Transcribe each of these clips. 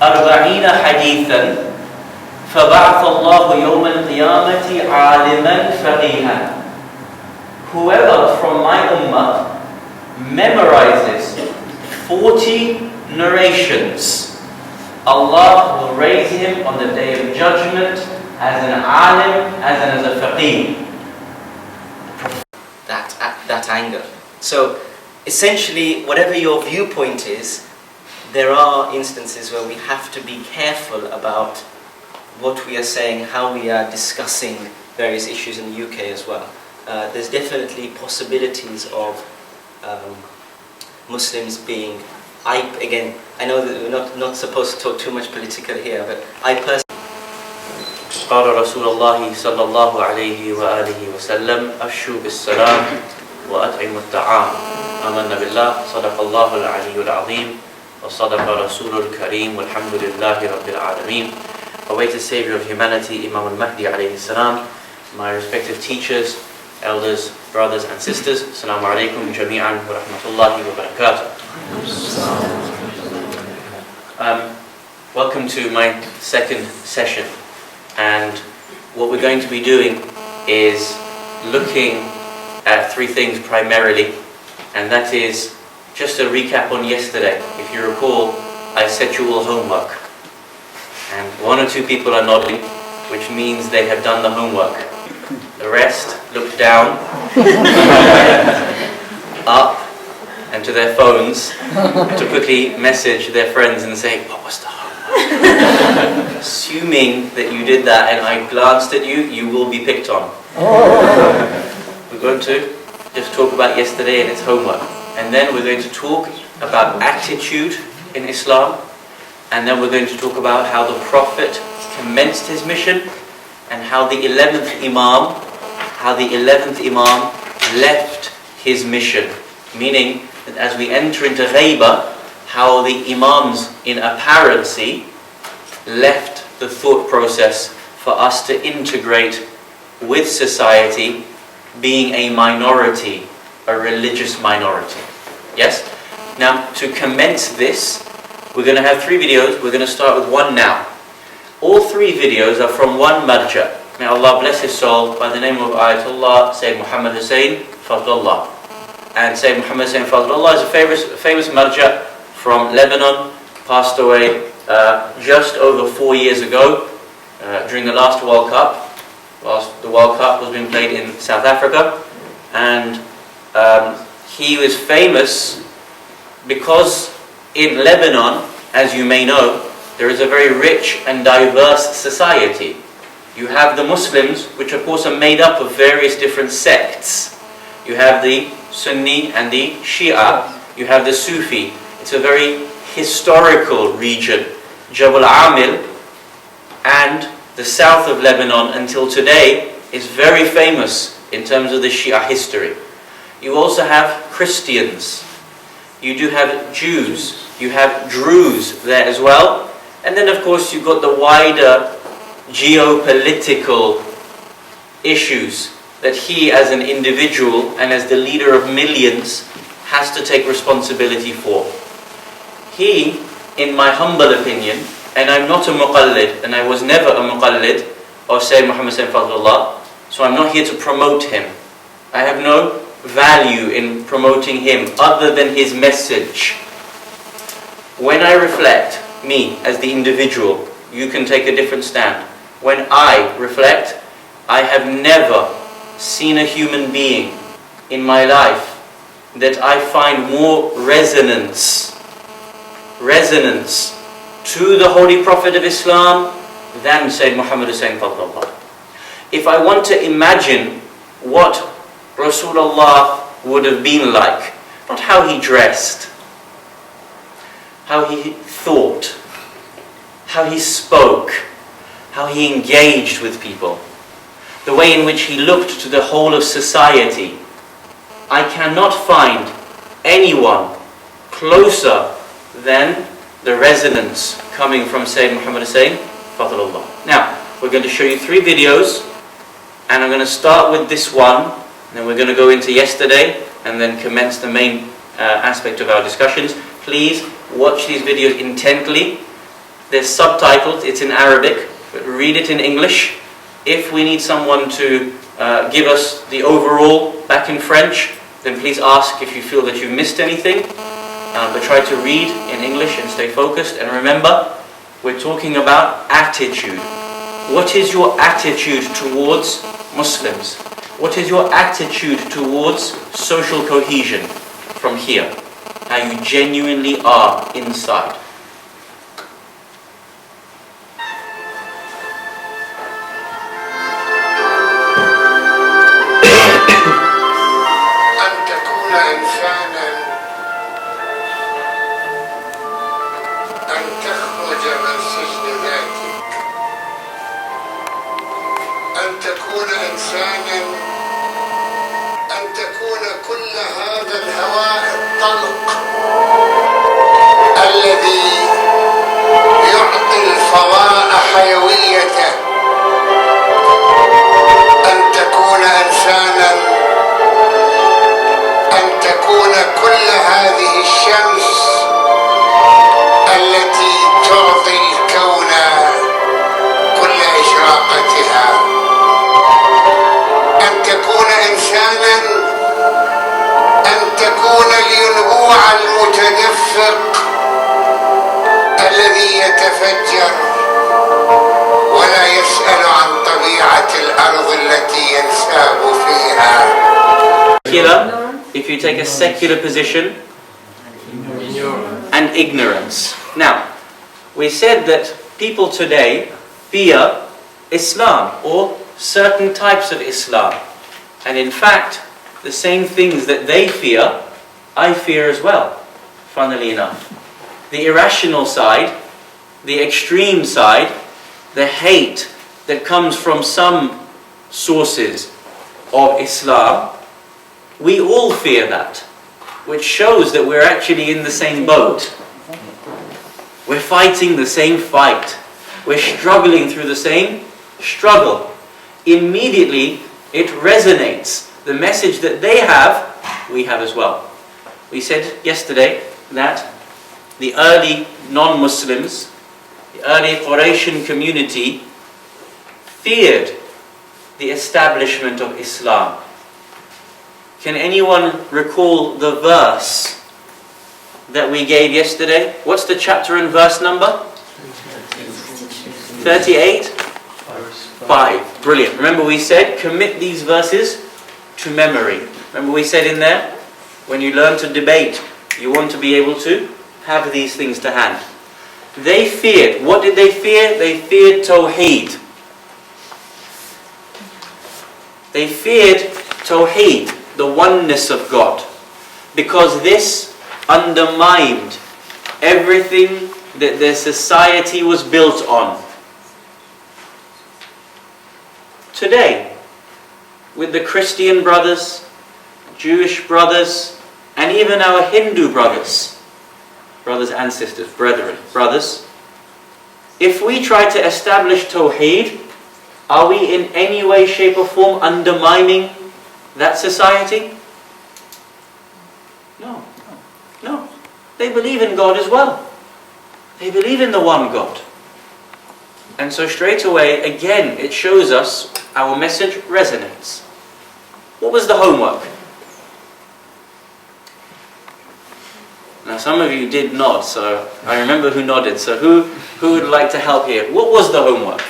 40 حديثا فبعث الله يوم القيامة عالما فقيها. Whoever from my ummah memorizes 40 narrations, Allah will raise him on the day of judgment as an alim, as a faqih. That angle. So essentially, whatever your viewpoint is, there are instances where we have to be careful about what we are saying, how we are discussing various issues in the UK as well. There's definitely possibilities of Muslims being, I know that we're not supposed to talk too much political here, but I personally قال رسول الله صلى الله عليه وآله وسلم أفشوا بالسلام وأطعموا الطعام آمنا بالله صدق الله العلي العظيم وصدق رسول الكريم والحمد لله رب العالمين. Awaited Savior of humanity, Imam al-Mahdi alayhi salam, my respective teachers, elders, brothers and sisters, Assalamu alaikum jami'an wa rahmatullahi wa barakatuh. Welcome to my second session, and what we're going to be doing is looking at three things primarily, and that is just a recap on yesterday. If you recall, I set you all homework, and one or two people are nodding, which means they have done the homework. The rest look down, up, and to their phones to quickly message their friends and say, "What was the homework?" Assuming that you did that and I glanced at you, you will be picked on. We're going to just talk about yesterday and its homework, and then we're going to talk about attitude in Islam, and then we're going to talk about how the Prophet commenced his mission and how the 11th Imam left his mission. Meaning that as we enter into Ghaibah, how the Imams in apparency left the thought process for us to integrate with society, being a minority, a religious minority. Yes? Now, to commence this, we're going to have three videos. We're going to start with one now. All three videos are from one marja. May Allah bless his soul, by the name of Ayatollah Sayyid Muhammad Hussain Fadlullah. And Sayyid Muhammad Hussain Fadlullah is a famous marja from Lebanon, passed away just over 4 years ago during the last World Cup. The World Cup was being played in South Africa, and he was famous because in Lebanon, as you may know, there is a very rich and diverse society. You have the Muslims, which of course are made up of various different sects. You have the Sunni and the Shia. You have the Sufi. It's a very historical region. Jabal Amil and the south of Lebanon until today is very famous in terms of the Shia history. You also have Christians. You do have Jews. You have Druze there as well. And then of course you've got the wider geopolitical issues that he as an individual and as the leader of millions has to take responsibility for. He, in my humble opinion, and I'm not a muqallid, and I was never a muqallid of Sayyid Muhammad Sayyid Fadlullah, so I'm not here to promote him. I have no value in promoting him other than his message. When I reflect, me as the individual, you can take a different stand. When I reflect, I have never seen a human being in my life that I find more resonance to the Holy Prophet of Islam than Sayyid Muhammad Hussain Fadlullah. If I want to imagine what Rasulullah would have been like, not how he dressed, how he thought, how he spoke, how he engaged with people, the way in which he looked to the whole of society, I cannot find anyone closer than the resonance coming from Sayyid Muhammad Hussain Fadlullah. Now, we're going to show you three videos, and I'm going to start with this one, and then we're going to go into yesterday, and then commence the main aspect of our discussions. Please watch these videos intently. There's subtitles, it's in Arabic, but read it in English. If we need someone to give us the overall back in French, then please ask if you feel that you've missed anything. But try to read in English and stay focused. And remember, we're talking about attitude. What is your attitude towards Muslims? What is your attitude towards social cohesion from here? How you genuinely are inside. الذي يتفجر ولا يسأل عن طبيعة الأرض التي ينساب فيها. If you take a secular position and ignorance. Now, we said that people today fear Islam or certain types of Islam. And in fact, the same things that they fear, I fear as well, funnily enough. The irrational side, the extreme side, the hate that comes from some sources of Islam, we all fear that, which shows that we're actually in the same boat. We're fighting the same fight. We're struggling through the same struggle. Immediately, it resonates. The message that they have, we have as well. We said yesterday that the early non-Muslims, the early Quraysh community, feared the establishment of Islam. Can anyone recall the verse that we gave yesterday? What's the chapter and verse number? 38? 5. Brilliant. Remember we said, commit these verses to memory. Remember we said in there, when you learn to debate, you want to be able to have these things to hand. They feared. What did they fear? They feared Tawheed. They feared Tawheed, the oneness of God, because this undermined everything that their society was built on. Today, with the Christian brothers, Jewish brothers, and even our Hindu brothers and sisters, brothers, if we try to establish Tawheed, are we in any way, shape or form undermining that society? No. No. They believe in God as well. They believe in the one God. And so straight away, again, it shows us our message resonates. What was the homework? Now some of you did nod, so I remember who nodded. So who would like to help here? What was the homework?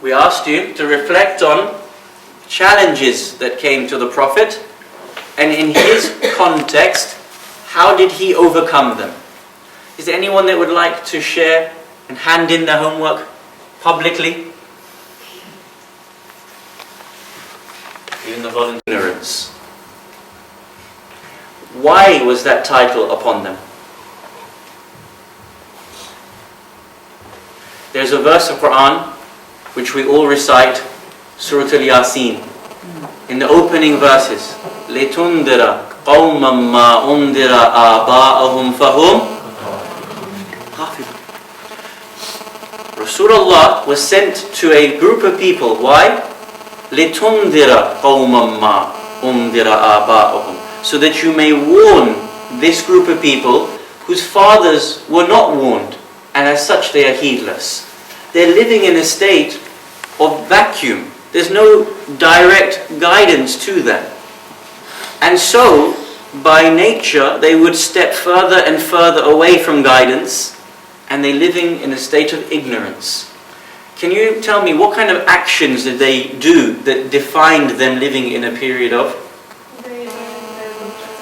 We asked you to reflect on challenges that came to the Prophet, and in his context, how did he overcome them? Is there anyone that would like to share and hand in their homework publicly? Even the volunteers. Why was that title upon them? There's a verse of Quran which we all recite, Surah Al-Yasin. In the opening verses, لِتُنْذِرَ قَوْمًا مَا أُنْذِرَ آبَاءَهُمْ فَهُمْ غَافِلُونَ. Rasulullah was sent to a group of people. Why? لِتُنْذِرَ قَوْمًا مَا أُنْذِرَ آبَاءَهُمْ. So that you may warn this group of people whose fathers were not warned. and as such they are heedless. They're living in a state of vacuum. There's no direct guidance to them. And so, by nature, they would step further and further away from guidance, and they're living in a state of ignorance. Can you tell me what kind of actions did they do that defined them living in a period of?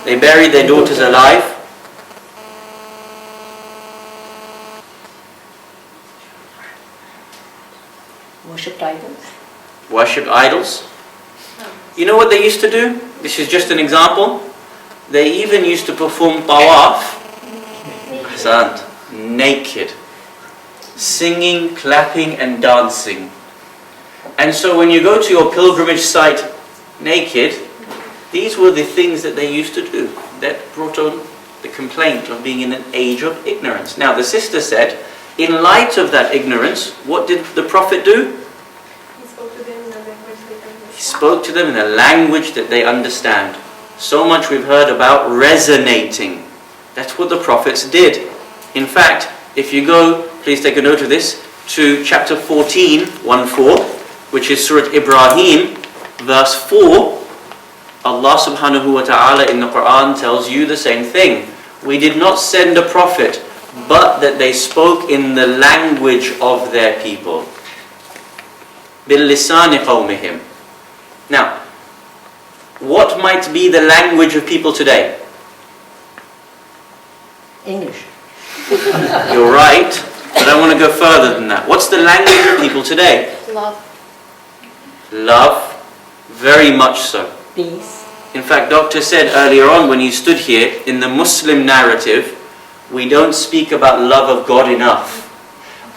They buried their daughters alive. Worshipped idols. Worshipped idols. You know what they used to do? This is just an example. They even used to perform tawaf naked. Singing, clapping and dancing. And so when you go to your pilgrimage site naked, these were the things that they used to do. That brought on the complaint of being in an age of ignorance. Now the sister said, in light of that ignorance, what did the Prophet do? He spoke to them in a language that they understand. So much we've heard about resonating. That's what the prophets did. In fact, if you go, please take a note of this, to chapter 14, 1-4, which is Surah Ibrahim, verse 4, Allah subhanahu wa ta'ala in the Quran tells you the same thing. We did not send a prophet, but that they spoke in the language of their people. بِاللِّسَانِ قَوْمِهِمْ. Now, what might be the language of people today? English. You're right, but I want to go further than that. What's the language of people today? Love. Love, very much so. Peace. In fact, Doctor said earlier on when he stood here, in the Muslim narrative, we don't speak about love of God enough.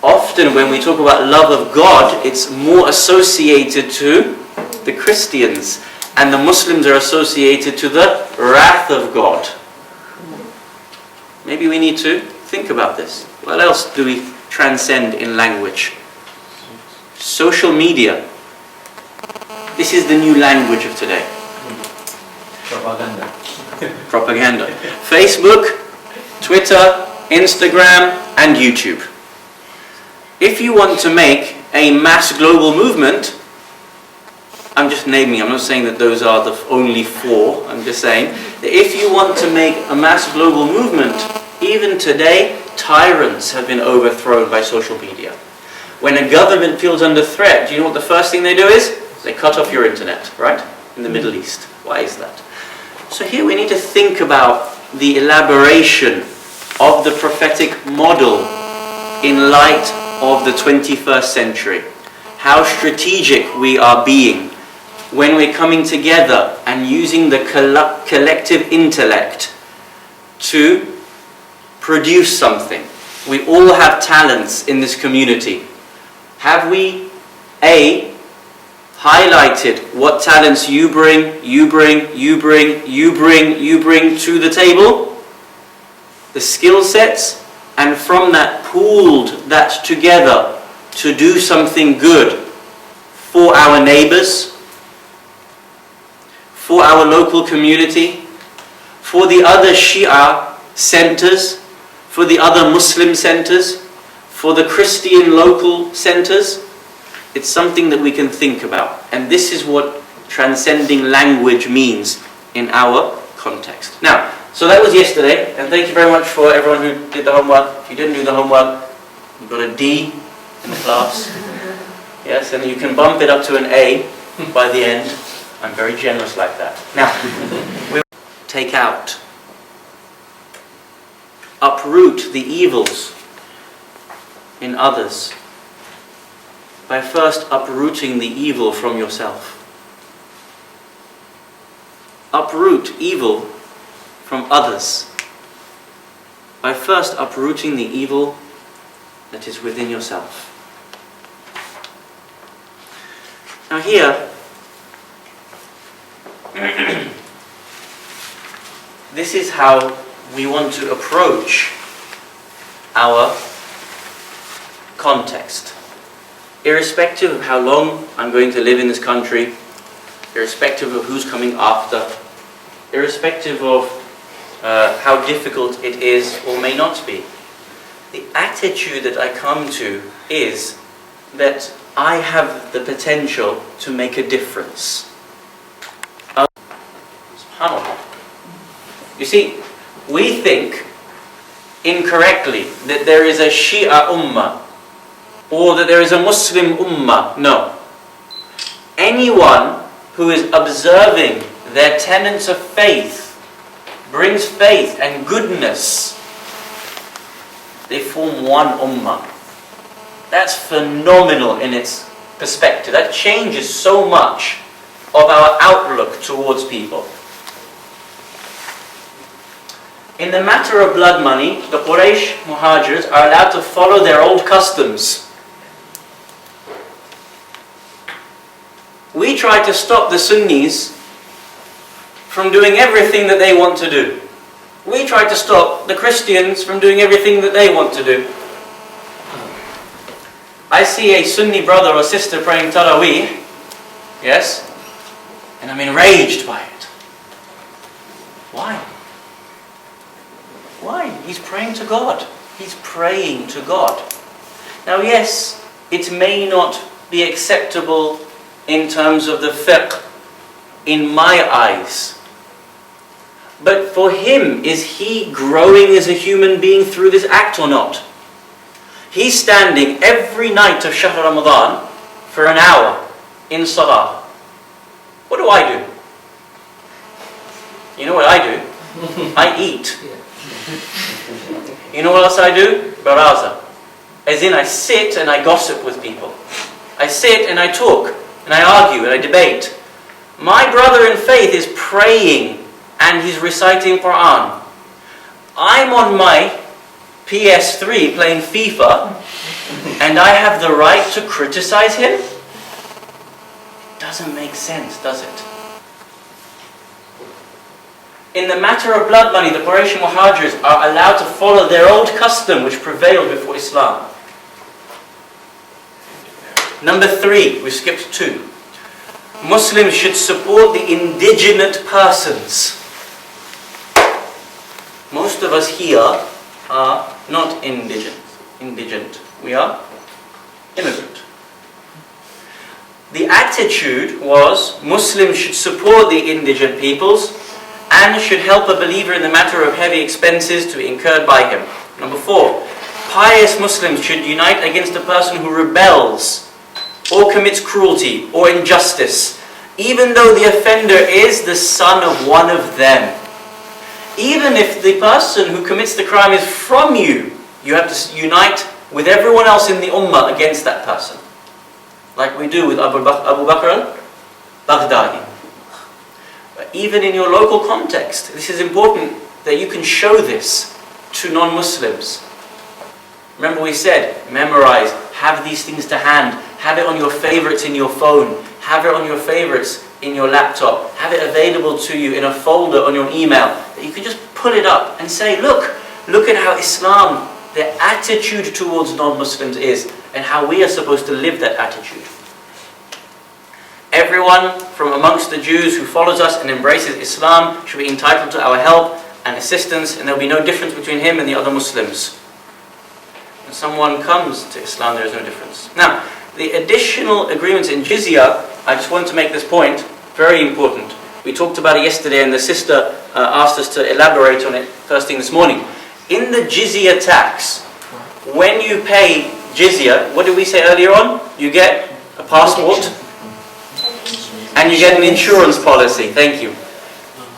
Often when we talk about love of God, it's more associated to the Christians, and the Muslims are associated to the wrath of God. Maybe we need to think about this. What else do we transcend in language? Social media. This is the new language of today. Propaganda. Facebook, Twitter, Instagram, and YouTube. If you want to make a mass global movement, I'm just naming, I'm not saying that those are the only four, I'm just saying that if you want to make a mass global movement, even today, tyrants have been overthrown by social media. When a government feels under threat, do you know what the first thing they do is? They cut off your internet, right? In the Middle East. Why is that? So here we need to think about the elaboration of the prophetic model in light of the 21st century. How strategic we are being when we're coming together and using the collective intellect to produce something. We all have talents in this community. Have we, A, highlighted what talents you bring to the table? The skill sets, and from that pooled that together to do something good for our neighbors, for our local community, for the other Shia centers, for the other Muslim centers, for the Christian local centers. It's something that we can think about. And this is what transcending language means in our context. Now, so that was yesterday, and thank you very much for everyone who did the homework. If you didn't do the homework, you got a D in the class. Yes, and you can bump it up to an A by the end. I'm very generous like that. Now, we'll take out, uproot the evils in others by first uprooting the evil from yourself. Uproot evil from others by first uprooting the evil that is within yourself. Now here, this is how we want to approach our context. Irrespective of how long I'm going to live in this country, irrespective of who's coming after, irrespective of how difficult it is or may not be, the attitude that I come to is that I have the potential to make a difference. SubhanAllah. You see, we think incorrectly that there is a Shia Ummah or that there is a Muslim Ummah. No. Anyone who is observing their tenets of faith, brings faith and goodness, they form one Ummah. That's phenomenal in its perspective. That changes so much of our outlook towards people. In the matter of blood money, the Quraysh Muhajirs are allowed to follow their old customs. We try to stop the Sunnis from doing everything that they want to do. We try to stop the Christians from doing everything that they want to do. I see a Sunni brother or sister praying Taraweeh, yes, and I'm enraged by it. Why? Why? He's praying to God. He's praying to God. Now yes, it may not be acceptable in terms of the fiqh in my eyes. But for him, is he growing as a human being through this act or not? He's standing every night of Shahr Ramadan for an hour in Salah. What do I do? You know what I do? I eat. You know what else I do? Baraza. As in I sit and I gossip with people. I sit and I talk and I argue and I debate. My brother in faith is praying and he's reciting Quran. I'm on my PS3 playing FIFA and I have the right to criticize him? Doesn't make sense, does it? In the matter of blood money, the Quraysh Muhajirs are allowed to follow their old custom which prevailed before Islam. Number 3, we skipped 2. Muslims should support the indigenous persons. Most of us here are not indigent. We are immigrant. The attitude was Muslims should support the indigent peoples and should help a believer in the matter of heavy expenses to be incurred by him. Number 4, pious Muslims should unite against a person who rebels or commits cruelty or injustice, even though the offender is the son of one of them. Even if the person who commits the crime is from you, you have to unite with everyone else in the ummah against that person. Like we do with Abu Bakr al-Baghdadi. But even in your local context, this is important that you can show this to non-Muslims. Remember we said, memorize, have these things to hand, have it on your favorites in your phone, have it on your favorites in your laptop, have it available to you in a folder on your email, that you can just pull it up and say, look at how Islam, their attitude towards non-Muslims is, and how we are supposed to live that attitude. Everyone from amongst the Jews who follows us and embraces Islam should be entitled to our help and assistance, and there will be no difference between him and the other Muslims. When someone comes to Islam, there is no difference. Now, the additional agreements in jizya, I just want to make this point, very important. We talked about it yesterday and the sister asked us to elaborate on it first thing this morning. In the jizya tax, when you pay jizya, what did we say earlier on? You get a passport and you get an insurance policy. Thank you.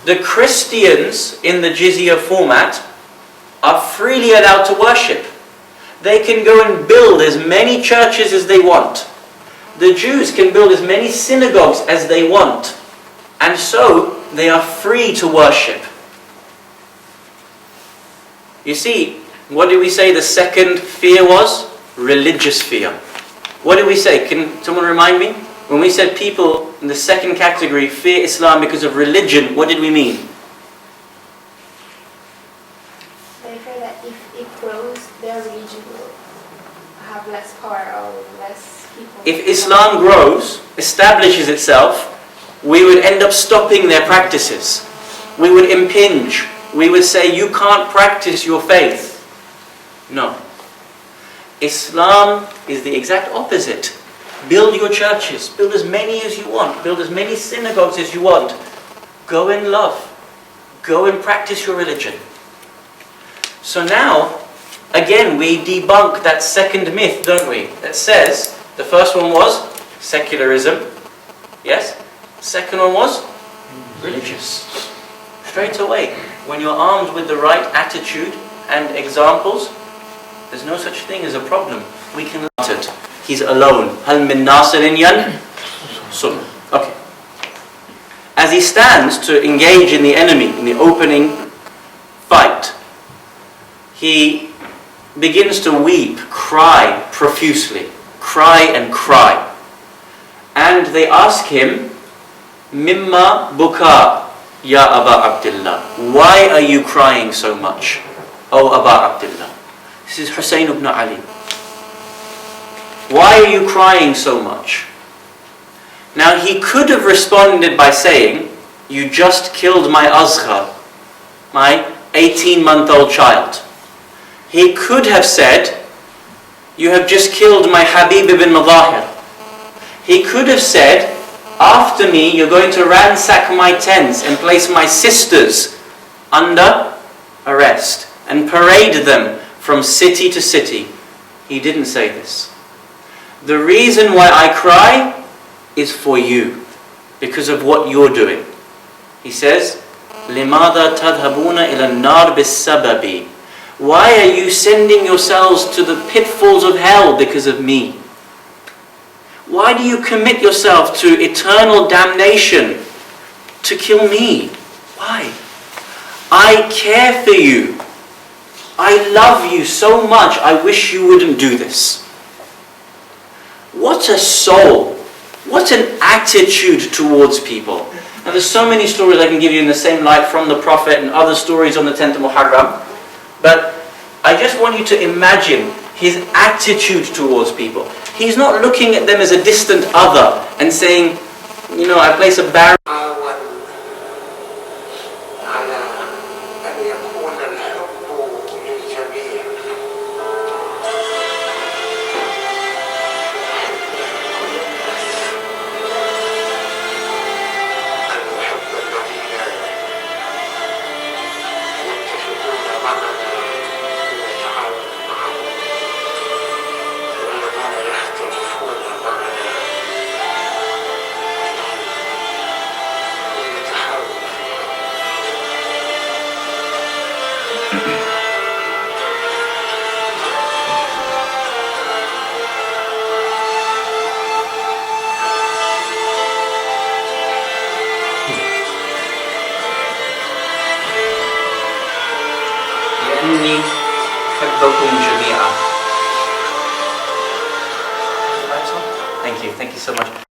The Christians in the jizya format are freely allowed to worship. They can go and build as many churches as they want. The Jews can build as many synagogues as they want. And so, they are free to worship. You see, what did we say the second fear was? Religious fear. What did we say? Can someone remind me? When we said people in the second category fear Islam because of religion, what did we mean? They fear that if it grows, their religion will have less power or less people. If Islam grows, establishes itself, we would end up stopping their practices. We would impinge. We would say, you can't practice your faith. No. Islam is the exact opposite. Build your churches, build as many as you want, build as many synagogues as you want. Go in love. Go and practice your religion. So now, again, we debunk that second myth, don't we? That says, the first one was secularism. Yes? Second one was religious. Straight away, when you're armed with the right attitude and examples, there's no such thing as a problem. We can learn it. He's alone. Hal min nasirin yansurun. Okay. As he stands to engage in the enemy in the opening fight, he begins to weep, cry profusely. Cry and cry. And they ask him, Mimma buka ya Aba Abdullah. Why are you crying so much, O Aba Abdullah? This is Hussein ibn Ali. Why are you crying so much? Now he could have responded by saying, you just killed my azghar, my 18-month-old child. He could have said, you have just killed my Habib ibn Madahir. He could have said, after me you're going to ransack my tents and place my sisters under arrest and parade them from city to city. He didn't say this. The reason why I cry is for you, because of what you're doing. He says, لِمَاذَا تَذْهَبُونَ إِلَى النَّارِ بِالسَّبَبِ. Why are you sending yourselves to the pitfalls of hell because of me? Why do you commit yourself to eternal damnation to kill me? Why? I care for you. I love you so much, I wish you wouldn't do this. What a soul. What an attitude towards people. Now there's so many stories I can give you in the same light from the Prophet and other stories on the 10th of Muharram. But I just want you to imagine his attitude towards people. He's not looking at them as a distant other and saying, you know, I place a barrier. Thank you so much.